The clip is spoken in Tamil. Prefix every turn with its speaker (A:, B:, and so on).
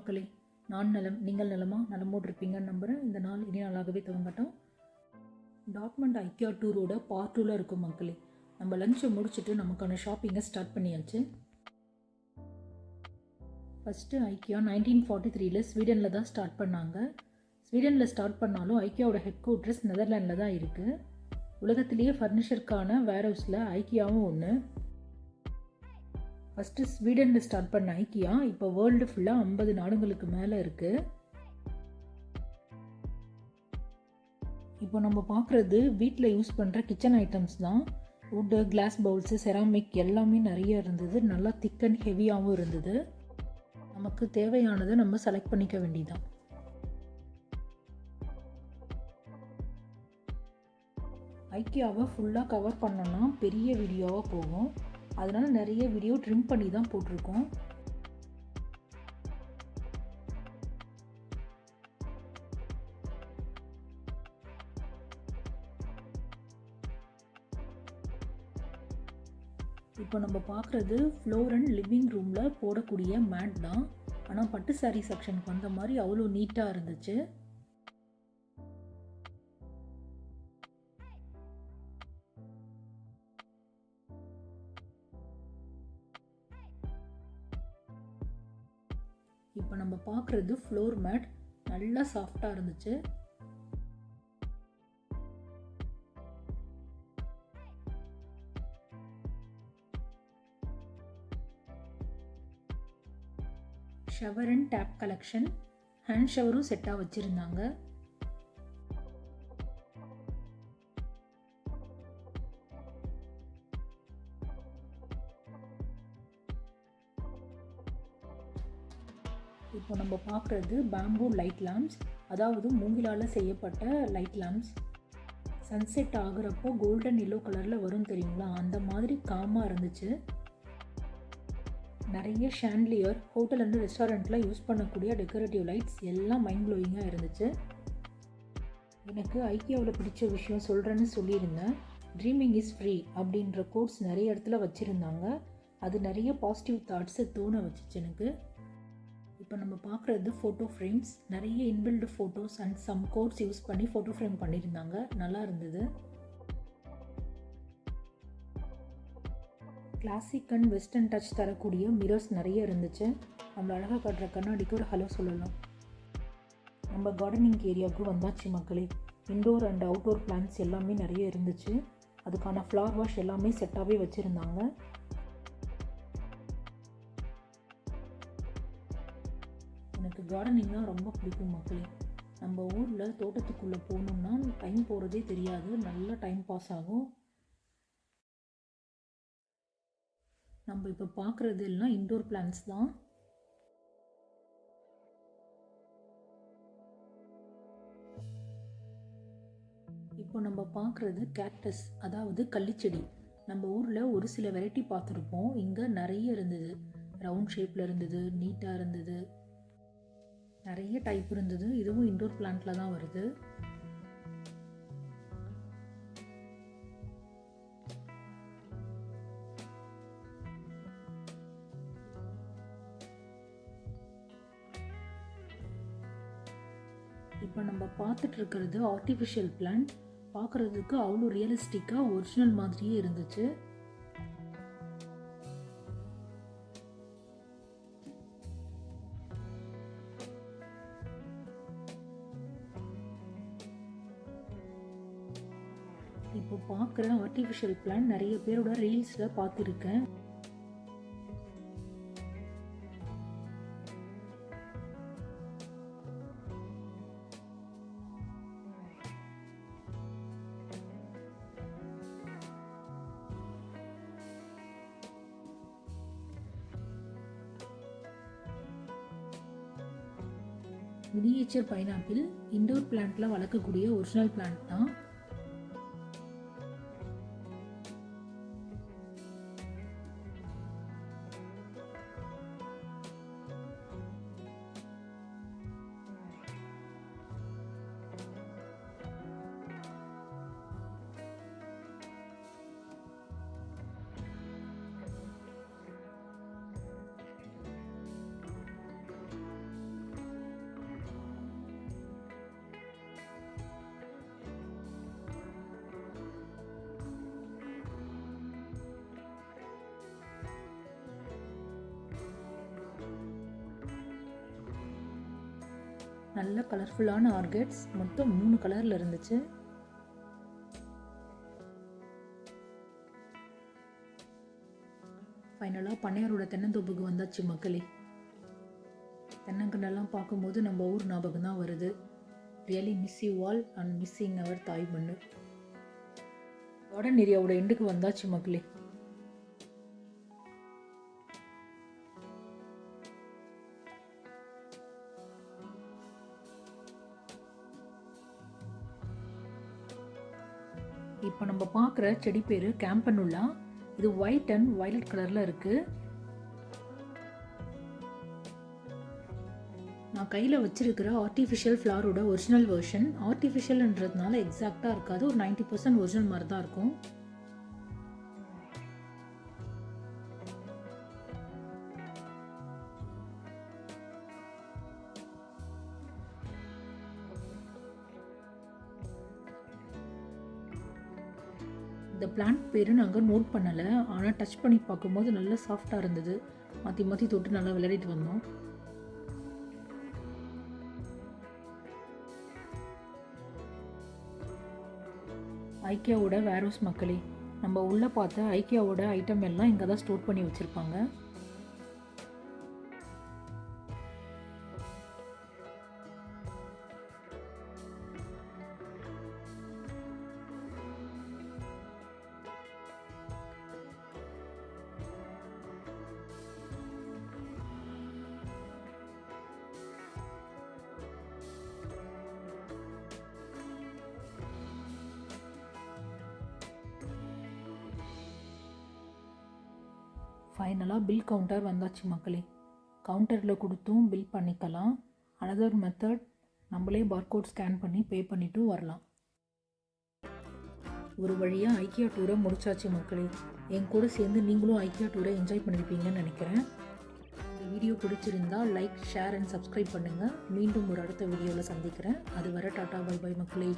A: மக்களே, நான் நலம், நீங்கள் நலமா? நலமோடு இருப்பீங்கன்னு நம்புகிறேன். இந்த நாள் இனி நாளாகவே துவங்கட்டும். டாட்மண்ட் ஐக்கியா டூரோட பார்ட் 2ல் இருக்கும் மக்களே. நம்ம லஞ்சை முடிச்சுட்டு நமக்கான ஷாப்பிங்கை ஸ்டார்ட் பண்ணியாச்சு. ஃபஸ்ட்டு ஐக்கியா 1943 ஸ்வீடனில் தான் ஸ்டார்ட் பண்ணாங்க. ஸ்வீடனில் ஸ்டார்ட் பண்ணாலும் ஐக்கியாவோட ஹெட் குவார்ட்டர்ஸ் நெதர்லாண்டில் தான் இருக்குது. உலகத்திலேயே ஃபர்னிச்சருக்கான வேர் ஹவுஸில் ஐக்கியாவும் ஒன்று. ஃபஸ்ட்டு ஸ்வீடனில் ஸ்டார்ட் பண்ண ஐக்கியா இப்போ வேர்ல்டு ஃபுல்லாக 50 நாடுகளுக்கு மேலே இருக்குது. இப்போ நம்ம பார்க்குறது வீட்டில் யூஸ் பண்ணுற கிச்சன் ஐட்டம்ஸ் தான். வுட்டு, கிளாஸ் பவுல்ஸு, செராமிக் எல்லாமே நிறைய இருந்தது. நல்லா திக் அண்ட் ஹெவியாகவும் இருந்தது. நமக்கு தேவையானதை நம்ம செலக்ட் பண்ணிக்க வேண்டியதான். ஐக்கியாவை ஃபுல்லாக கவர் பண்ணோன்னா பெரிய வீடியோவாக போகும். அதனால் நிறைய வீடியோ ட்ரிம் பண்ணி தான் போட்டிருக்கோம். இப்போ நம்ம பார்க்குறது ஃப்ளோர் அண்ட் லிவிங் ரூமில் போடக்கூடிய மேட் தான். ஆனால் பட்டு சாரீ செக்ஷனுக்கு வந்த மாதிரி அவ்வளோ நீட்டாக இருந்துச்சு. இப்போ நம்ம பார்க்குறது ஃப்ளோர் மேட். நல்லா சாஃப்டாக இருந்துச்சு. Shower and tap collection. Hand ஷவரும் செட்டாக வச்சுருந்தாங்க. இப்போ நம்ம பார்க்குறது பேம்பூ லைட் லேம்ப்ஸ், அதாவது மூங்கிலால் செய்யப்பட்ட லைட் லேம்ப்ஸ். சன்செட் ஆகுறப்போ கோல்டன் எல்லோ கலரில் வரும் தெரியுங்களா, அந்த மாதிரி காமாக இருந்துச்சு. நிறைய ஷாண்ட்லியர், ஹோட்டல் அண்ட் ரெஸ்டாரண்ட்டில் யூஸ் பண்ணக்கூடிய டெக்கரேட்டிவ் லைட்ஸ் எல்லாம் மைண்ட் ப்ளோயிங்காக இருந்துச்சு. எனக்கு ஐக்கியாவில் பிடிச்ச விஷயம் சொல்கிறேன்னு சொல்லியிருந்தேன். ட்ரீமிங் இஸ் ஃப்ரீ அப்படின்ற கோட்ஸ் நிறைய இடத்துல வச்சுருந்தாங்க. அது நிறைய பாசிட்டிவ் தாட்ஸை தோண வச்சுச்சு எனக்கு. இப்போ நம்ம பார்க்குறது ஃபோட்டோ ஃப்ரேம்ஸ். நிறைய inbuilt photos and some quotes use பண்ணி ஃபோட்டோ ஃப்ரேம் பண்ணியிருந்தாங்க. நல்லா இருந்தது. கிளாசிக் அண்ட் வெஸ்டர்ன் டச் தரக்கூடிய மிரர்ஸ் நிறைய இருந்துச்சு. நம்மள அழகாக காட்டுற கண்ணாடிக்கு ஒரு ஹலோ சொல்லலாம். நம்ம கார்டனிங் ஏரியாவுக்கு வந்தாச்சு மக்களே. இன்டோர் அண்ட் அவுட்டோர் பிளான்ட்ஸ் எல்லாமே நிறைய இருந்துச்சு. அதுக்கான ஃப்ளவர் வாஷ் எல்லாமே செட்டாகவே வச்சுருந்தாங்க. எனக்கு கார்டனிங்லாம் ரொம்ப பிடிக்கும் மக்களே. நம்ம ஊரில் தோட்டத்துக்குள்ளே போகணுன்னா டைம் போகிறதே தெரியாது. நல்லா டைம் பாஸ் ஆகும். நம்ம இப்போ பார்க்குறது எல்லாம் இன்டோர் பிளான்ட்ஸ் தான். இப்போ நம்ம பார்க்குறது கேக்டஸ், அதாவது கள்ளிச்செடி. நம்ம ஊரில் ஒரு சில வெரைட்டி பார்த்துருப்போம். இங்கே நிறைய இருந்தது. ரவுண்ட் ஷேப்பில் இருந்தது, நீட்டாக இருந்தது, நிறைய டைப் இருந்தது. இதுவும் இன்டோர் பிளான்ட்டில் தான் வருது. இப்போ நம்ம பார்த்துட்டு இருக்கிறது ஆர்டிஃபிஷியல் பிளான்ட். பார்க்குறதுக்கு அவ்வளோ ரியலிஸ்டிக்காக ஒரிஜினல் மாதிரியே இருந்துச்சு. இப்போ பார்க்குற ஆர்டிஃபிஷியல் பிளான்ட் நிறைய பேரோட ரீல்ஸில் பார்த்துருக்கேன். மினியேச்சர் பைனாப்பிள் இன்டோர் பிளான்ட்டில் வளர்க்கக்கூடிய ஒரிஜினல் பிளான்ட் தான். நல்ல கலர்ஃபுல்லான ஆர்கிட்ஸ் மொத்தம் 3 கலரில் இருந்துச்சு. ஃபைனலாக பண்ணையாரோட தென்னந்தோப்புக்கு வந்தாச்சு மக்களே. தென்னங்கண்டெல்லாம் பார்க்கும்போது நம்ம ஊர் ஞாபகம் தான் வருது. Really miss you all and missing our தாய் மண்ணு. கார்டன் ஏரியாவோட எண்டுக்கு வந்தாச்சு மக்களே. இப்போ நம்ம பார்க்குற செடி பேர் கேம்பனுல்லா. இது ஒயிட் அண்ட் வயலட் கலரில் இருக்குது. நான் கையில் வச்சிருக்கிற ஆர்டிஃபிஷியல் ஃப்ளாரோட ஒரிஜினல் வெர்ஷன். ஆர்டிஃபிஷியல்ன்றதுனால எக்ஸாக்டாக இருக்காது, ஒரு 90% ஒரிஜினல் மாதிரி தான் இருக்கும். இந்த பிளான்ட் பேர் நாங்கள் நோட் பண்ணலை, ஆனால் டச் பண்ணி பார்க்கும்போது நல்லா சாஃப்டாக இருந்தது. மாற்றி மாற்றி தொட்டு நல்லா விளையாடிட்டு வந்தோம். ஐக்கியாவோட வேர்ஹவுஸ் மக்களே. நம்ம உள்ளே பார்த்த ஐக்கியாவோட ஐட்டம் எல்லாம் இங்கே தான் ஸ்டோர் பண்ணி வச்சுருப்பாங்க. ஃபைனலாக பில் கவுண்டர் வந்தாச்சு மக்களே. கவுண்டரில் கொடுத்தும் பில் பண்ணிக்கலாம். அனதர் மெத்தட், நம்மளே பார்கோட் ஸ்கேன் பண்ணி பே பண்ணிவிட்டு வரலாம். ஒரு வழியாக ஐக்கியா டூரை முடிச்சாச்சு மக்களே. என் கூட சேர்ந்து நீங்களும் ஐக்கியா டூரை என்ஜாய் பண்ணியிருப்பீங்கன்னு நினைக்கிறேன். இந்த வீடியோ பிடிச்சிருந்தால் லைக், ஷேர் அண்ட் சப்ஸ்கிரைப் பண்ணுங்கள். மீண்டும் ஒரு அடுத்த வீடியோவில் சந்திக்கிறேன். அது வரை டாட்டா பை பை மக்களே.